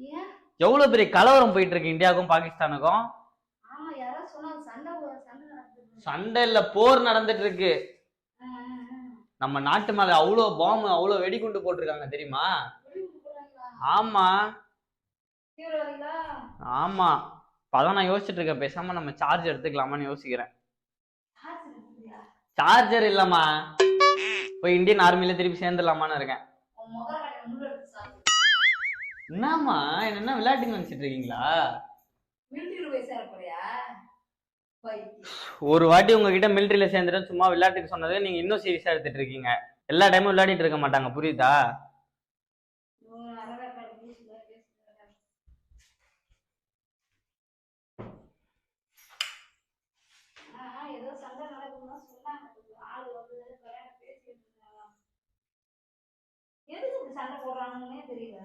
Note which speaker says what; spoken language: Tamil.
Speaker 1: ஏன்?
Speaker 2: எவ்வளவு பெரிய கலவரம் போயிட்டு இருக்கு இந்தியாவுக்கும் பாகிஸ்தானுக்கும்.
Speaker 1: ஆமா, யாரோ சொன்னாங்க சண்டை நடக்குது.
Speaker 2: சண்டை இல்ல, போர் நடந்துட்டு இருக்கு. நம்ம நாட்டு மேல அவ்வளவு பாம்பு, அவ்வளவு வெடிகுண்டு போட்டிருக்காங்க தெரியுமா? ஆமா ஆமா. அதான் நான் யோசிச்சுட்டு இருக்கேன், பேசாம நம்ம சார்ஜ் எடுத்துக்கலாமான்னு யோசிக்கிறேன். சார்ஜர் இல்லம்மா, போய் இந்தியன் ஆர்மில திருப்பி சேர்ந்துடலாமான்னு இருக்கேன். என்னம்மா என்ன விளையாட்டுன்னு நினைச்சிட்டு இருக்கீங்களா? ஒரு வாட்டி உங்ககிட்ட மிலிட்டரியில சேர்ந்துட்டு சும்மா விளையாட்டுக்கு சொன்னது நீங்க இன்னும் சீரியஸா எடுத்துட்டு இருக்கீங்க. எல்லா டைமும் விளையாடிட்டு இருக்க மாட்டாங்க, புரியுதா?
Speaker 1: எதுக்கு சண்டை போடுறாங்கன்னே தெரியல.